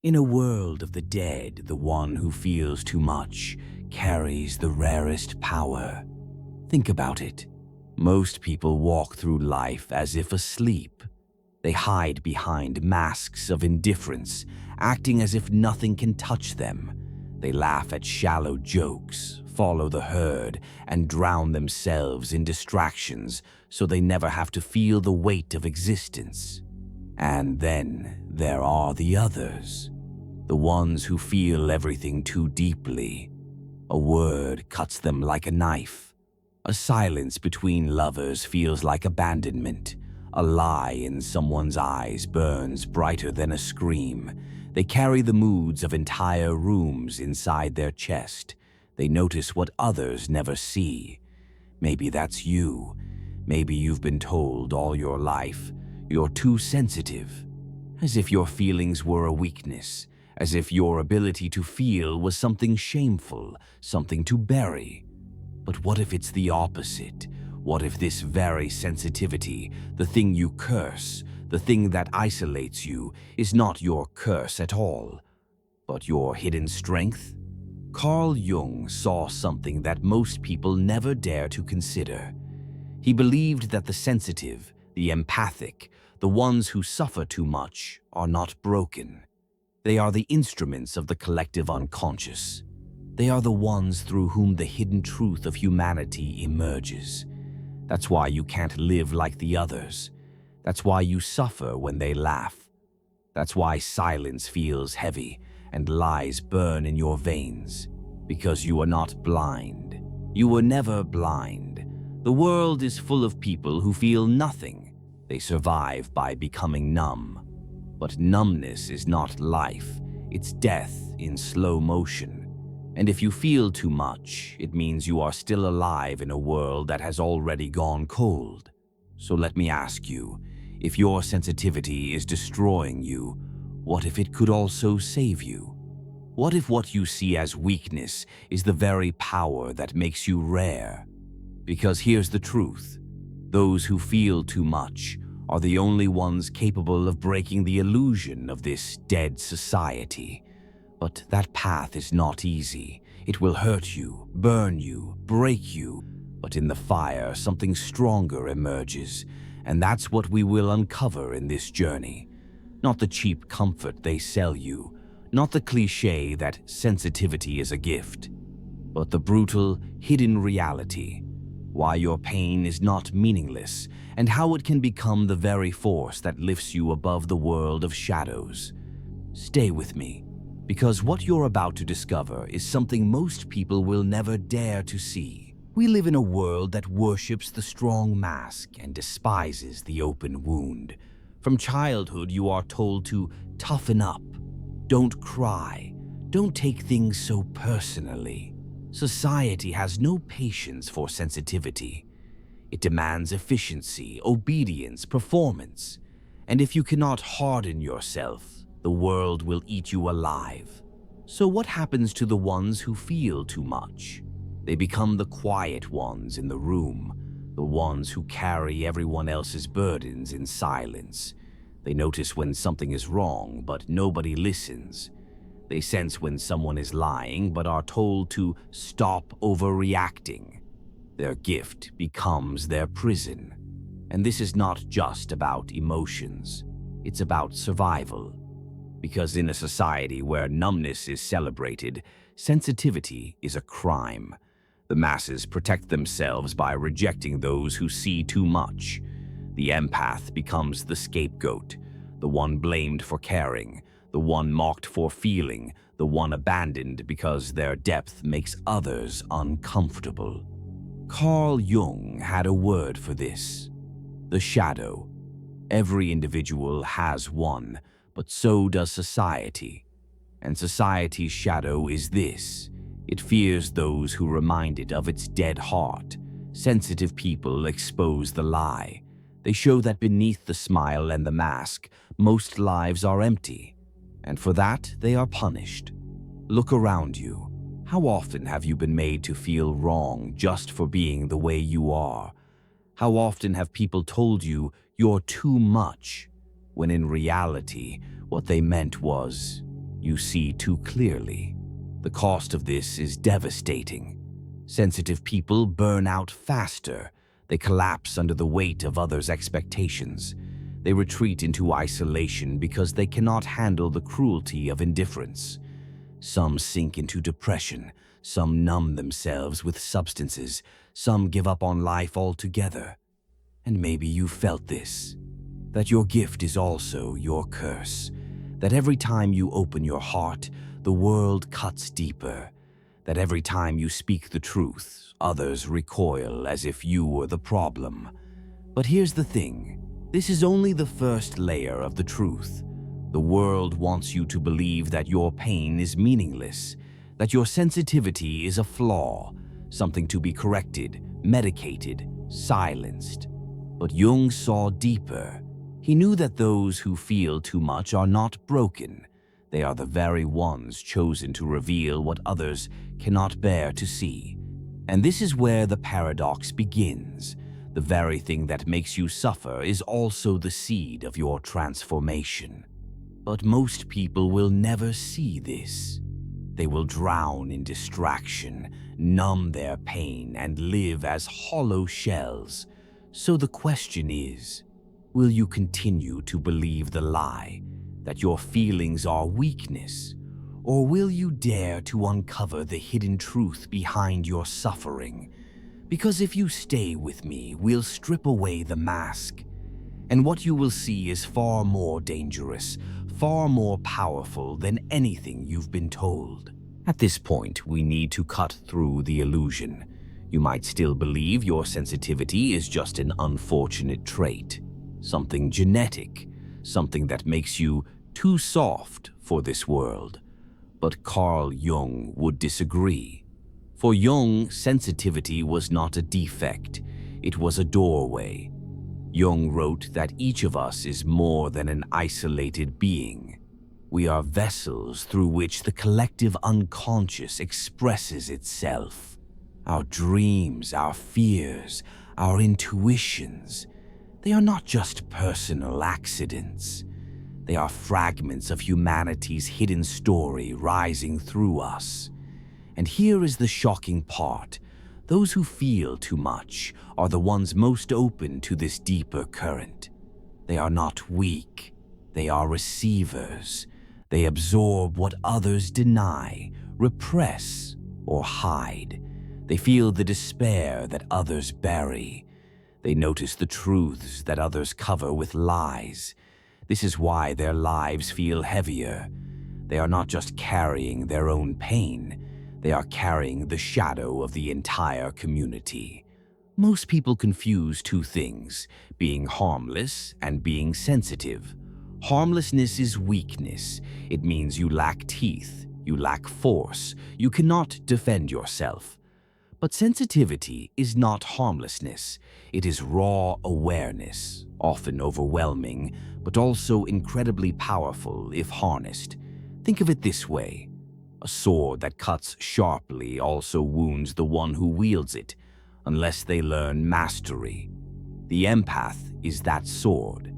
In a world of the dead, the one who feels too much carries the rarest power. Think about it. Most people walk through life as if asleep. They hide behind masks of indifference, acting as if nothing can touch them. They laugh at shallow jokes, follow the herd, and drown themselves in distractions so they never have to feel the weight of existence. And then there are the others, the ones who feel everything too deeply. A word cuts them like a knife. A silence between lovers feels like abandonment. A lie in someone's eyes burns brighter than a scream. They carry the moods of entire rooms inside their chest. They notice what others never see. Maybe that's you. Maybe you've been told all your life, you're too sensitive. As if your feelings were a weakness, as if your ability to feel was something shameful, something to bury. But what if it's the opposite? What if this very sensitivity, the thing you curse, the thing that isolates you, is not your curse at all, but your hidden strength? Carl Jung saw something that most people never dare to consider. He believed that the sensitive, the empathic, the ones who suffer too much, are not broken. They are the instruments of the collective unconscious. They are the ones through whom the hidden truth of humanity emerges. That's why you can't live like the others. That's why you suffer when they laugh. That's why silence feels heavy and lies burn in your veins. Because you are not blind. You were never blind. The world is full of people who feel nothing. They survive by becoming numb. But numbness is not life. It's death in slow motion. And if you feel too much, it means you are still alive in a world that has already gone cold. So let me ask you, if your sensitivity is destroying you, what if it could also save you? What if what you see as weakness is the very power that makes you rare? Because here's the truth. Those who feel too much are the only ones capable of breaking the illusion of this dead society. But that path is not easy. It will hurt you, burn you, break you. But in the fire, something stronger emerges, and that's what we will uncover in this journey. Not the cheap comfort they sell you, not the cliché that sensitivity is a gift, but the brutal, hidden reality. Why your pain is not meaningless, and how it can become the very force that lifts you above the world of shadows. Stay with me, because what you're about to discover is something most people will never dare to see. We live in a world that worships the strong mask and despises the open wound. From childhood, you are told to toughen up, don't cry, don't take things so personally. Society has no patience for sensitivity. It demands efficiency, obedience, performance. And if you cannot harden yourself, the world will eat you alive. So what happens to the ones who feel too much? They become the quiet ones in the room, the ones who carry everyone else's burdens in silence. They notice when something is wrong, but nobody listens. They sense when someone is lying, but are told to stop overreacting. Their gift becomes their prison. And this is not just about emotions. It's about survival. Because in a society where numbness is celebrated, sensitivity is a crime. The masses protect themselves by rejecting those who see too much. The empath becomes the scapegoat, the one blamed for caring, the one mocked for feeling, the one abandoned because their depth makes others uncomfortable. Carl Jung had a word for this: the shadow. Every individual has one, but so does society. And society's shadow is this: it fears those who remind it of its dead heart. Sensitive people expose the lie. They show that beneath the smile and the mask, most lives are empty. And for that, they are punished. Look around you. How often have you been made to feel wrong just for being the way you are? How often have people told you you're too much, when in reality, what they meant was, You see too clearly. The cost of this is devastating. Sensitive people burn out faster. They collapse under the weight of others' expectations. They retreat into isolation because they cannot handle the cruelty of indifference. Some sink into depression. Some numb themselves with substances. Some give up on life altogether. And maybe you felt this, that your gift is also your curse, that every time you open your heart, the world cuts deeper, that every time you speak the truth, others recoil as if you were the problem. But here's the thing, this is only the first layer of the truth. The world wants you to believe that your pain is meaningless, that your sensitivity is a flaw, something to be corrected, medicated, silenced. But Jung saw deeper. He knew that those who feel too much are not broken. They are the very ones chosen to reveal what others cannot bear to see. And this is where the paradox begins. The very thing that makes you suffer is also the seed of your transformation. But most people will never see this. They will drown in distraction, numb their pain, and live as hollow shells. So the question is, will you continue to believe the lie that your feelings are weakness, or will you dare to uncover the hidden truth behind your suffering? Because if you stay with me, we'll strip away the mask, and what you will see is far more dangerous, far more powerful than anything you've been told. At this point, we need to cut through the illusion. You might still believe your sensitivity is just an unfortunate trait, something genetic, something that makes you too soft for this world. But Carl Jung would disagree. For Jung, sensitivity was not a defect, it was a doorway. Jung wrote that each of us is more than an isolated being. We are vessels through which the collective unconscious expresses itself. Our dreams, our fears, our intuitions, they are not just personal accidents. They are fragments of humanity's hidden story rising through us. And here is the shocking part. Those who feel too much are the ones most open to this deeper current. They are not weak. They are receivers. They absorb what others deny, repress, or hide. They feel the despair that others bury. They notice the truths that others cover with lies. This is why their lives feel heavier. They are not just carrying their own pain, they are carrying the shadow of the entire community. Most people confuse two things, being harmless and being sensitive. Harmlessness is weakness. It means you lack teeth, you lack force, you cannot defend yourself. But sensitivity is not harmlessness. It is raw awareness, often overwhelming, but also incredibly powerful if harnessed. Think of it this way. A sword that cuts sharply also wounds the one who wields it, unless they learn mastery. The empath is that sword.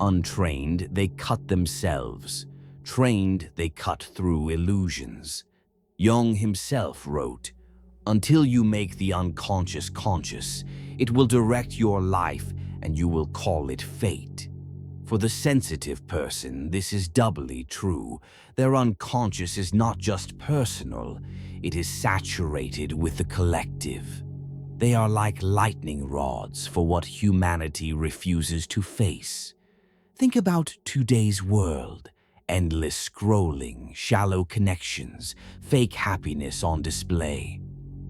Untrained, they cut themselves. Trained, they cut through illusions. Jung himself wrote, "Until you make the unconscious conscious, it will direct your life and you will call it fate." For the sensitive person, this is doubly true. Their unconscious is not just personal, it is saturated with the collective. They are like lightning rods for what humanity refuses to face. Think about today's world. Endless scrolling, shallow connections, fake happiness on display.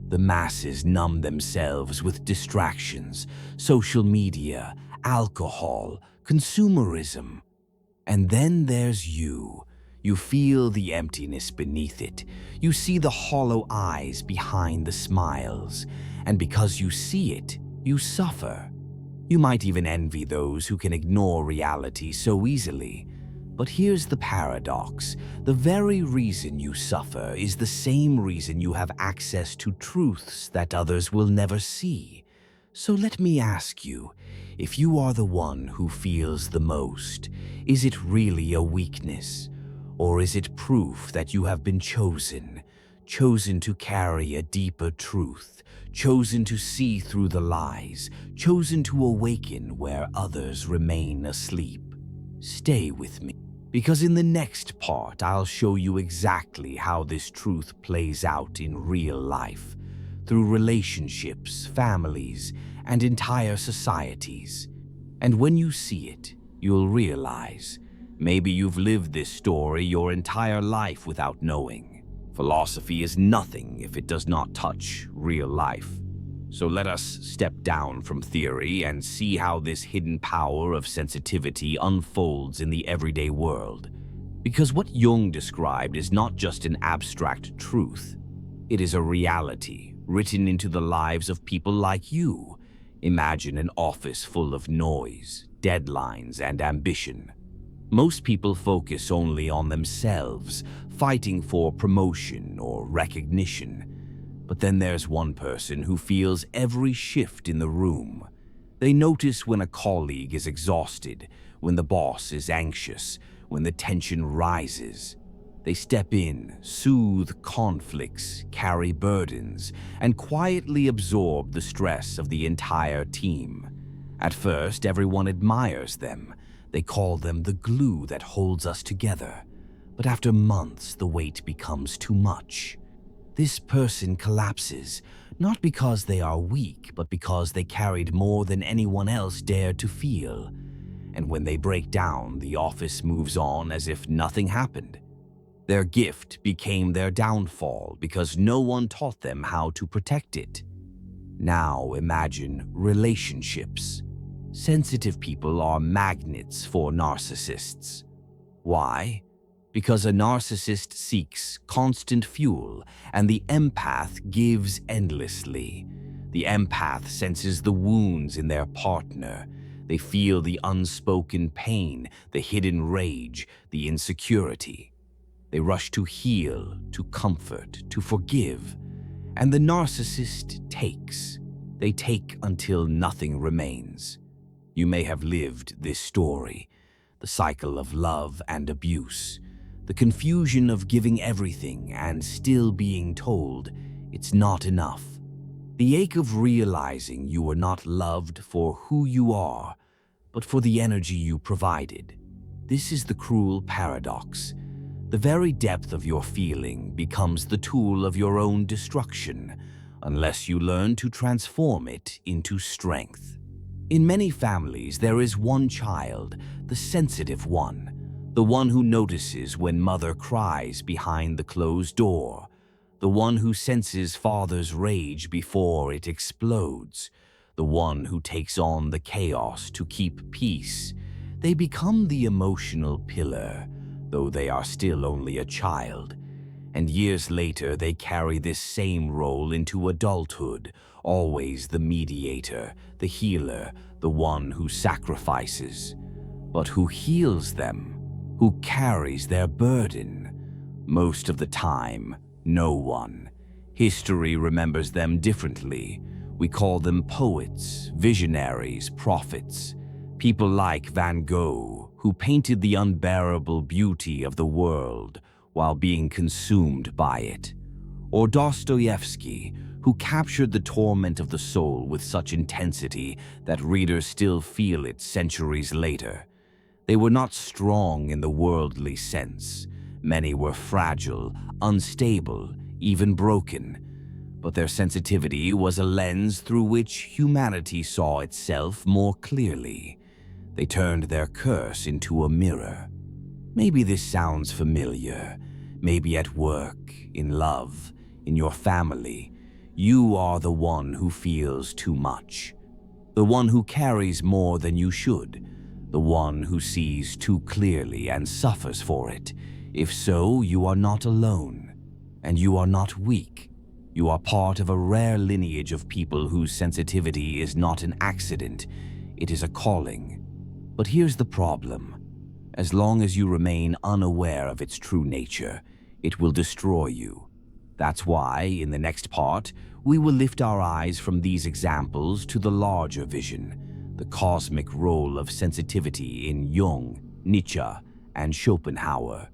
The masses numb themselves with distractions, social media, alcohol, consumerism. And then there's you. You feel the emptiness beneath it. You see the hollow eyes behind the smiles. And because you see it, you suffer. You might even envy those who can ignore reality so easily. But here's the paradox. The very reason you suffer is the same reason you have access to truths that others will never see. So let me ask you, if you are the one who feels the most, is it really a weakness? Or is it proof that you have been chosen, chosen to carry a deeper truth, chosen to see through the lies, chosen to awaken where others remain asleep? Stay with me, because in the next part I'll show you exactly how this truth plays out in real life, through relationships, families, and entire societies. And when you see it, you'll realize maybe you've lived this story your entire life without knowing. Philosophy is nothing if it does not touch real life. So let us step down from theory and see how this hidden power of sensitivity unfolds in the everyday world. Because what Jung described is not just an abstract truth. It is a reality written into the lives of people like you. Imagine an office full of noise, deadlines, and ambition. Most people focus only on themselves, fighting for promotion or recognition. But then there's one person who feels every shift in the room. They notice when a colleague is exhausted, when the boss is anxious, when the tension rises. They step in, soothe conflicts, carry burdens, and quietly absorb the stress of the entire team. At first, everyone admires them. They call them the glue that holds us together. But after months, the weight becomes too much. This person collapses, not because they are weak, but because they carried more than anyone else dared to feel. And when they break down, the office moves on as if nothing happened. Their gift became their downfall because no one taught them how to protect it. Now imagine relationships. Sensitive people are magnets for narcissists. Why? Because a narcissist seeks constant fuel, and the empath gives endlessly. The empath senses the wounds in their partner. They feel the unspoken pain, the hidden rage, the insecurity. They rush to heal, to comfort, to forgive. And the narcissist takes. They take until nothing remains. You may have lived this story, the cycle of love and abuse. The confusion of giving everything and still being told it's not enough. The ache of realizing you were not loved for who you are, but for the energy you provided. This is the cruel paradox. The very depth of your feeling becomes the tool of your own destruction, unless you learn to transform it into strength. In many families, there is one child, the sensitive one, the one who notices when mother cries behind the closed door, the one who senses father's rage before it explodes, the one who takes on the chaos to keep peace. They become the emotional pillar, though they are still only a child. And years later, they carry this same role into adulthood, always the mediator, the healer, the one who sacrifices. But who heals them? Who carries their burden? Most of the time, no one. History remembers them differently. We call them poets, visionaries, prophets. People like Van Gogh, who painted the unbearable beauty of the world while being consumed by it. Or Dostoevsky, who captured the torment of the soul with such intensity that readers still feel it centuries later. They were not strong in the worldly sense. Many were fragile, unstable, even broken. But their sensitivity was a lens through which humanity saw itself more clearly. They turned their curse into a mirror. Maybe this sounds familiar. Maybe at work, in love, in your family, you are the one who feels too much. The one who carries more than you should. The one who sees too clearly and suffers for it. If so, you are not alone. And you are not weak. You are part of a rare lineage of people whose sensitivity is not an accident. It is a calling. But here's the problem. As long as you remain unaware of its true nature, it will destroy you. That's why, in the next part, we will lift our eyes from these examples to the larger vision, the cosmic role of sensitivity in Jung, Nietzsche, and Schopenhauer.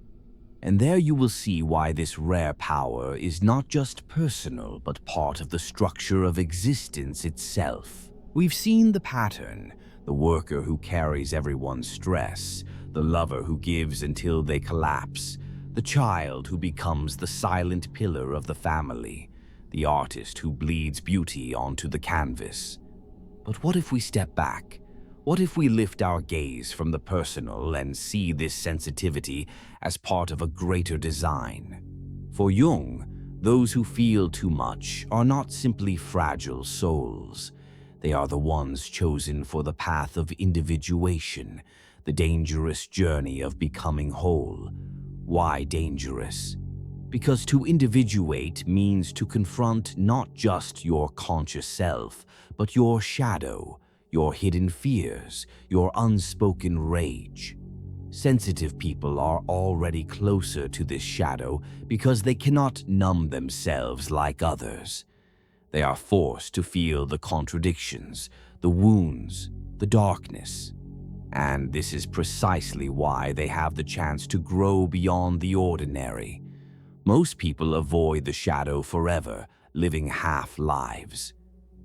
And there you will see why this rare power is not just personal, but part of the structure of existence itself. We've seen the pattern: the worker who carries everyone's stress, the lover who gives until they collapse, the child who becomes the silent pillar of the family, the artist who bleeds beauty onto the canvas. But what if we step back? What if we lift our gaze from the personal and see this sensitivity as part of a greater design? For Jung, those who feel too much are not simply fragile souls. They are the ones chosen for the path of individuation, the dangerous journey of becoming whole. Why dangerous? Because to individuate means to confront not just your conscious self, but your shadow, your hidden fears, your unspoken rage. Sensitive people are already closer to this shadow because they cannot numb themselves like others. They are forced to feel the contradictions, the wounds, the darkness. And this is precisely why they have the chance to grow beyond the ordinary. Most people avoid the shadow forever, living half lives.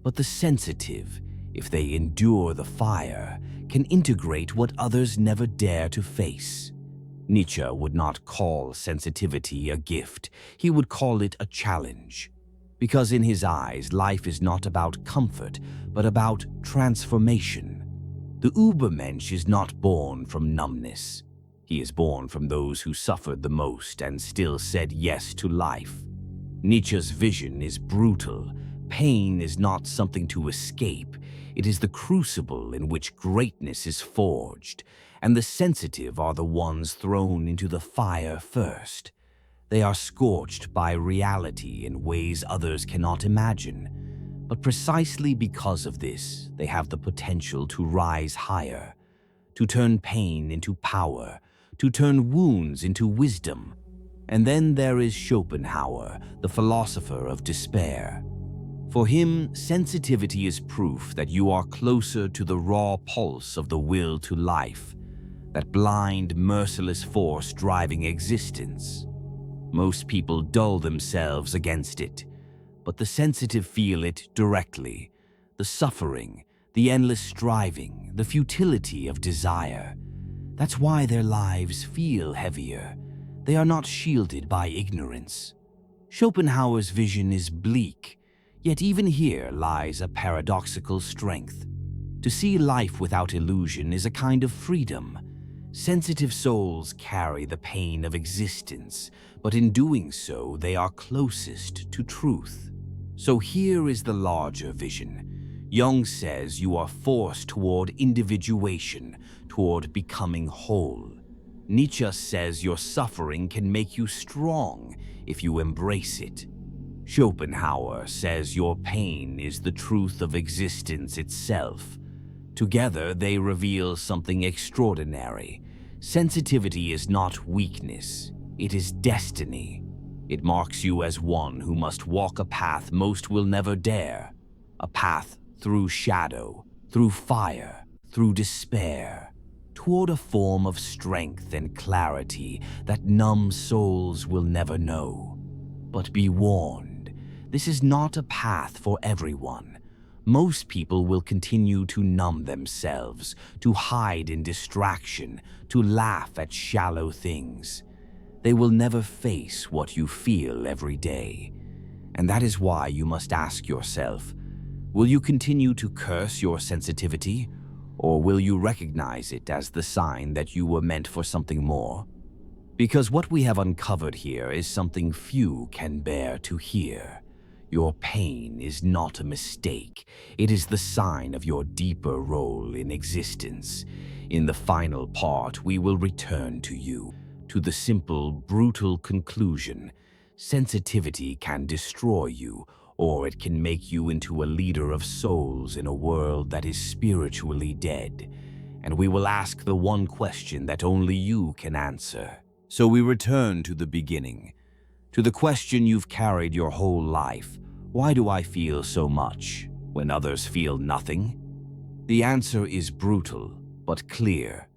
But the sensitive, if they endure the fire, can integrate what others never dare to face. Nietzsche would not call sensitivity a gift, he would call it a challenge. Because in his eyes, life is not about comfort, but about transformation. The Übermensch is not born from numbness. He is born from those who suffered the most and still said yes to life. Nietzsche's vision is brutal. Pain is not something to escape. It is the crucible in which greatness is forged, and the sensitive are the ones thrown into the fire first. They are scorched by reality in ways others cannot imagine. But precisely because of this, they have the potential to rise higher, to turn pain into power, to turn wounds into wisdom. And then there is Schopenhauer, the philosopher of despair. For him, sensitivity is proof that you are closer to the raw pulse of the will to life, that blind, merciless force driving existence. Most people dull themselves against it, but the sensitive feel it directly: the suffering, the endless striving, the futility of desire. That's why their lives feel heavier. They are not shielded by ignorance. Schopenhauer's vision is bleak, yet even here lies a paradoxical strength. To see life without illusion is a kind of freedom. Sensitive souls carry the pain of existence, but in doing so, they are closest to truth. So here is the larger vision. Jung says you are forced toward individuation, toward becoming whole. Nietzsche says your suffering can make you strong if you embrace it. Schopenhauer says your pain is the truth of existence itself. Together, they reveal something extraordinary. Sensitivity is not weakness, it is destiny. It marks you as one who must walk a path most will never dare, a path through shadow, through fire, through despair, toward a form of strength and clarity that numb souls will never know. But be warned, this is not a path for everyone. Most people will continue to numb themselves, to hide in distraction, to laugh at shallow things. They will never face what you feel every day. And that is why you must ask yourself, will you continue to curse your sensitivity, or will you recognize it as the sign that you were meant for something more? Because what we have uncovered here is something few can bear to hear. Your pain is not a mistake. It is the sign of your deeper role in existence. In the final part, we will return to you, to the simple, brutal conclusion. Sensitivity can destroy you, or it can make you into a leader of souls in a world that is spiritually dead. And we will ask the one question that only you can answer. So we return to the beginning, to the question you've carried your whole life. Why do I feel so much when others feel nothing? The answer is brutal, but clear.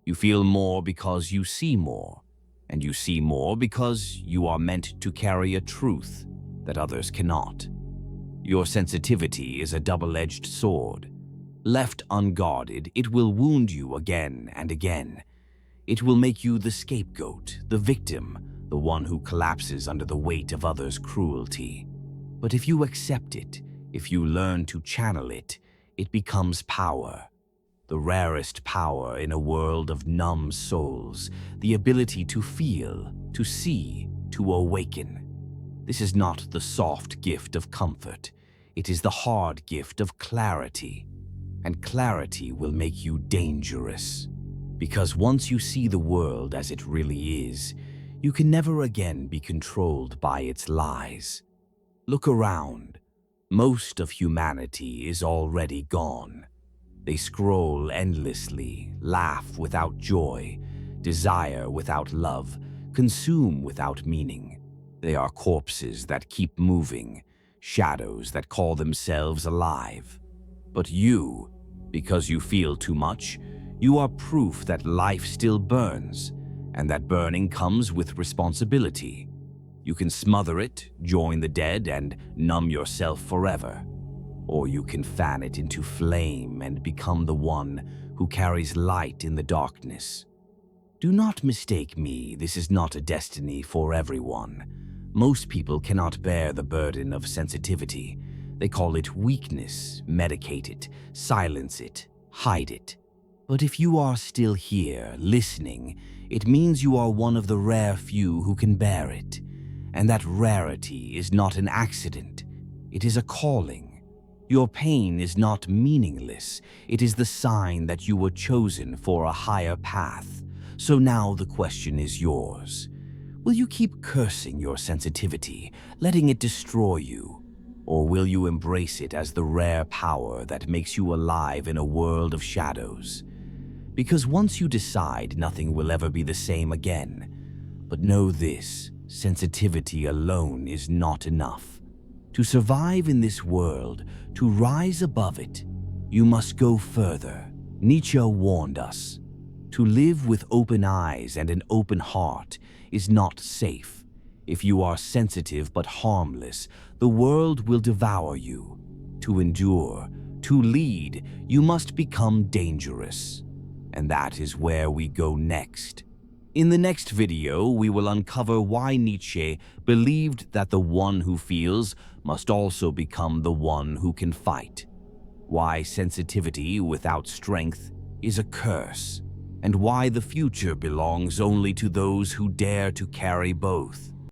You feel more because you see more. And you see more because you are meant to carry a truth that others cannot. Your sensitivity is a double-edged sword. Left unguarded, it will wound you again and again. It will make you the scapegoat, the victim, the one who collapses under the weight of others' cruelty. But if you accept it, if you learn to channel it, it becomes power. The rarest power in a world of numb souls, the ability to feel, to see, to awaken. This is not the soft gift of comfort. It is the hard gift of clarity. And clarity will make you dangerous. Because once you see the world as it really is, you can never again be controlled by its lies. Look around. Most of humanity is already gone. They scroll endlessly, laugh without joy, desire without love, consume without meaning. They are corpses that keep moving, shadows that call themselves alive. But you, because you feel too much, you are proof that life still burns, and that burning comes with responsibility. You can smother it, join the dead, and numb yourself forever. Or you can fan it into flame and become the one who carries light in the darkness. Do not mistake me, this is not a destiny for everyone. Most people cannot bear the burden of sensitivity. They call it weakness, medicate it, silence it, hide it. But if you are still here, listening, it means you are one of the rare few who can bear it. And that rarity is not an accident. It is a calling. Your pain is not meaningless. It is the sign that you were chosen for a higher path. So now the question is yours. Will you keep cursing your sensitivity, letting it destroy you? Or will you embrace it as the rare power that makes you alive in a world of shadows? Because once you decide, nothing will ever be the same again. But know this, sensitivity alone is not enough. To survive in this world, to rise above it, you must go further. Nietzsche warned us. To live with open eyes and an open heart is not safe. If you are sensitive but harmless, the world will devour you. To endure, to lead, you must become dangerous. And that is where we go next. In the next video, we will uncover why Nietzsche believed that the one who feels must also become the one who can fight. Why sensitivity without strength is a curse, and why the future belongs only to those who dare to carry both.